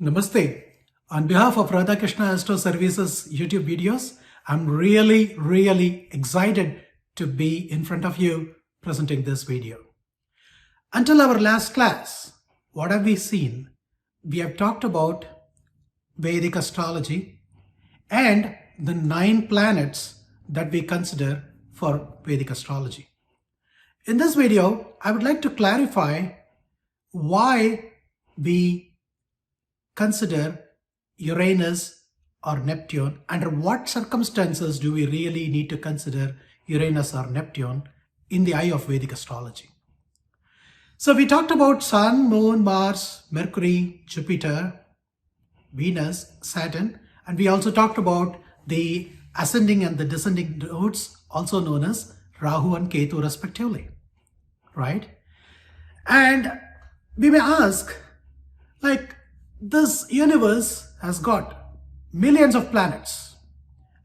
Namaste. On behalf of Radha Krishna Astro Services YouTube videos, I'm really excited to be in front of you presenting this video. Until our last class, what have we seen? We have talked about Vedic astrology and the 9 planets that we consider for Vedic astrology. In this video, I would like to clarify why we consider Uranus or Neptune. Under what circumstances do we really need to consider Uranus or Neptune in the eye of Vedic astrology? So we talked about Sun, Moon, Mars, Mercury, Jupiter, Venus, Saturn, and we also talked about the ascending and the descending nodes, also known as Rahu and Ketu respectively, right? And we may ask, like, this universe has got millions of planets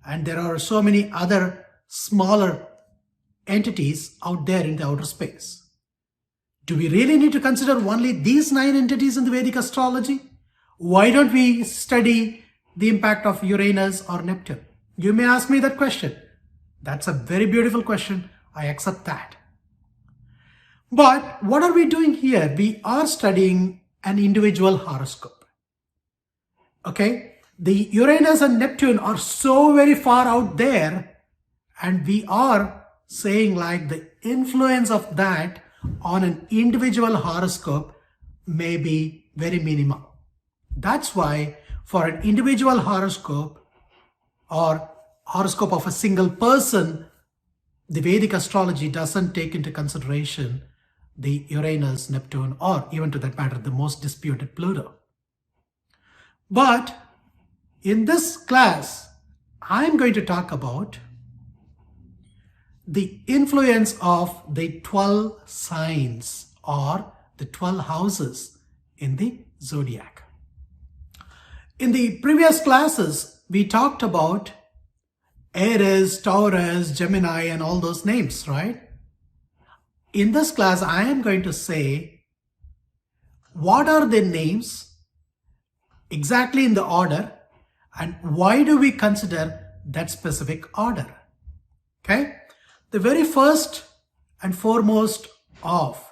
and there are so many other smaller entities out there in the outer space. Do we really need to consider only these 9 entities in the Vedic astrology? Why don't we study the impact of Uranus or Neptune? You may ask me that question. That's a very beautiful question. I accept that. But what are we doing here? We are studying an individual horoscope. Okay, the Uranus and Neptune are so very far out there, and we are saying like the influence of that on an individual horoscope may be very minimal. That's why for an individual horoscope or horoscope of a single person, the Vedic astrology doesn't take into consideration the Uranus, Neptune, or even to that matter, the most disputed Pluto. But in this class, I'm going to talk about the influence of the 12 signs or the 12 houses in the zodiac. In the previous classes, we talked about Aries, Taurus, Gemini, and all those names, right? In this class, I am going to say what are the names exactly in the order and why do we consider that specific order. Okay, the very first and foremost of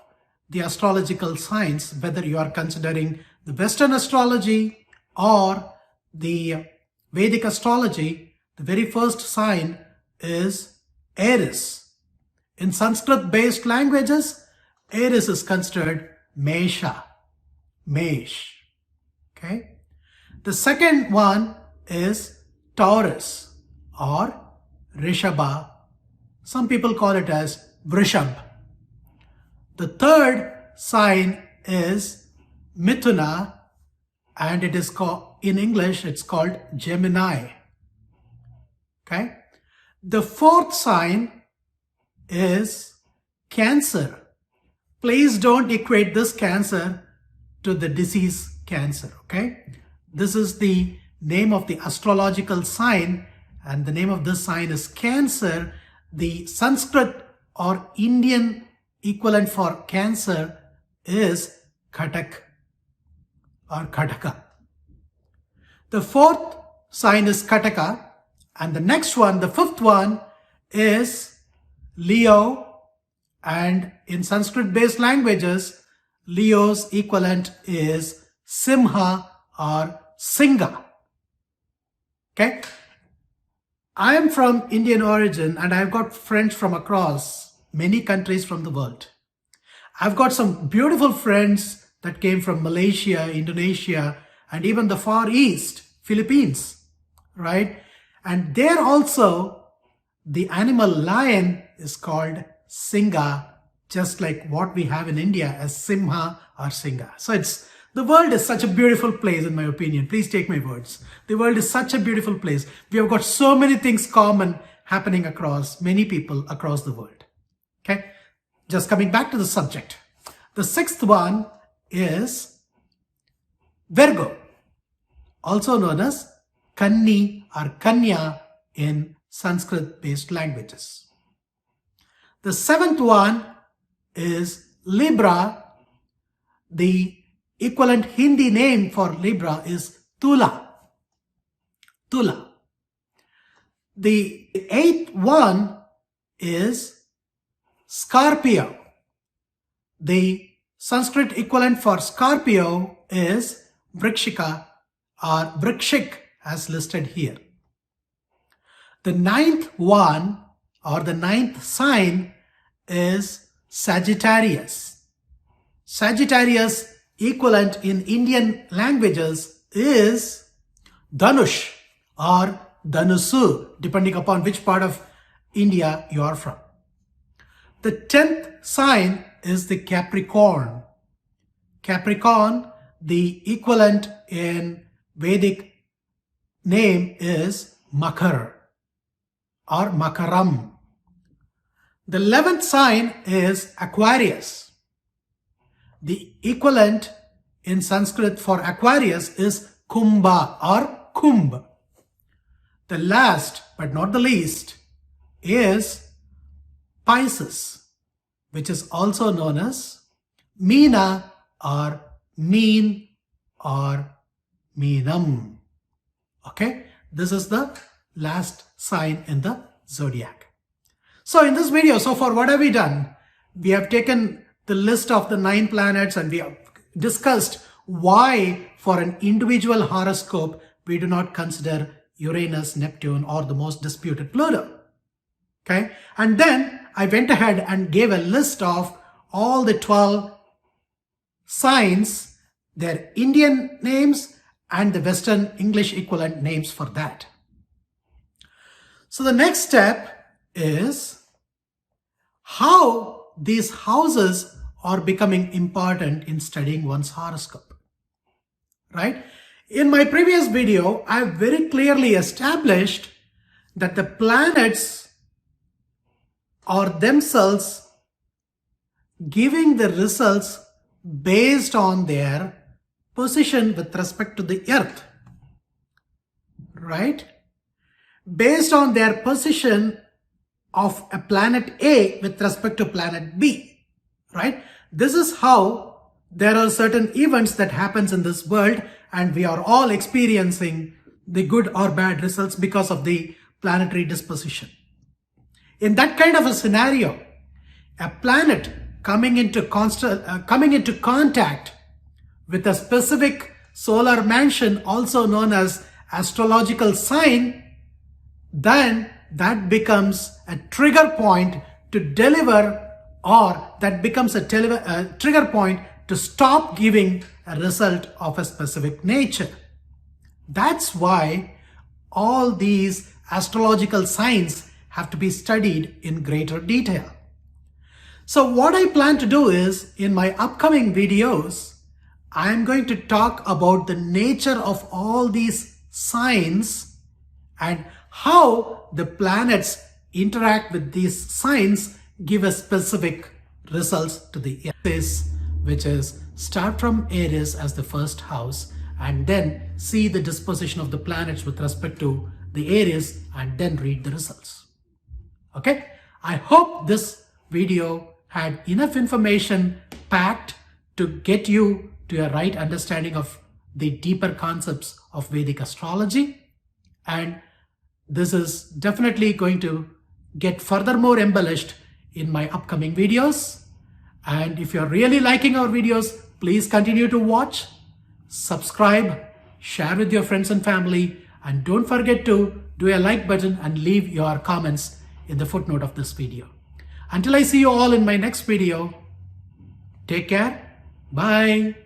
the astrological signs, whether you are considering the Western astrology or the Vedic astrology, the very first sign is Aries. In Sanskrit based languages, Aries is considered Mesha, Mesh. Okay. The second one is Taurus or Rishabam. Some people call it as Vrikshigam. The third sign is Mithuna, and it is called, in English, it's called Gemini. Okay. The fourth sign is Cancer. Please don't equate this Cancer to the disease cancer. Okay. This is the name of the astrological sign, and the name of this sign is Cancer. The Sanskrit or Indian equivalent for Cancer is Katak or Katakam. The fourth sign is Kataka, and the next one, the fifth one, is Leo, and in Sanskrit based languages, Leo's equivalent is Simha or Singa. Okay, I am from Indian origin and I've got friends from across many countries from the world. I've got some beautiful friends that came from Malaysia, Indonesia, and even the Far East, Philippines, right? And there also the animal lion is called Singa, just like what we have in India as Simha or Singa. So the world is such a beautiful place, in my opinion. Please take my words. The world is such a beautiful place. We have got so many things common happening across many people across the world. Okay, just coming back to the subject. The sixth one is Virgo, also known as Kanni or Kanya in Sanskrit-based languages. The seventh one is Libra. The equivalent Hindi name for Libra is Tula. Tula. The eighth one is Scorpio. The Sanskrit equivalent for Scorpio is Vrikshika or Vrikshik as listed here. The ninth one or the ninth sign is Sagittarius. Sagittarius equivalent in Indian languages is Dhanush or Dhanusu, depending upon which part of India you are from. The 10th sign is the Capricorn. Capricorn, the equivalent in Vedic name is Makar or Makaram. The 11th sign is Aquarius. The equivalent in Sanskrit for Aquarius is Kumbha or Kumbh. The last but not the least is Pisces, which is also known as Meena or Meen or Meenam. Okay, this is the last sign in the zodiac. So in this video, so far what have we done? We have taken the list of the 9 planets and we have discussed why for an individual horoscope we do not consider Uranus, Neptune or the most disputed Pluto. Okay, and then I went ahead and gave a list of all the 12 signs, their Indian names and the Western English equivalent names for that. So the next step is how these houses are becoming important in studying one's horoscope, right? In my previous video, I have very clearly established that the planets are themselves giving the results based on their position with respect to the earth, right? Based on their position of a planet A with respect to planet B, right? This is how there are certain events that happens in this world and we are all experiencing the good or bad results because of the planetary disposition. In that kind of a scenario, a planet coming into contact with a specific solar mansion, also known as astrological sign, then that becomes a trigger point to deliver, or that becomes a trigger point to stop giving a result of a specific nature. That's why all these astrological signs have to be studied in greater detail. So what I plan to do is, in my upcoming videos, I'm going to talk about the nature of all these signs and how the planets interact with these signs give a specific results to the Aries, which is start from Aries as the first house and then see the disposition of the planets with respect to the Aries and then read the results. Okay, I hope this video had enough information packed to get you to a right understanding of the deeper concepts of Vedic astrology, and this is definitely going to get furthermore embellished in my upcoming videos. And if you're really liking our videos, please continue to watch, subscribe, share with your friends and family, and don't forget to do a like button and leave your comments in the footnote of this video. Until I see you all in my next video, take care. Bye.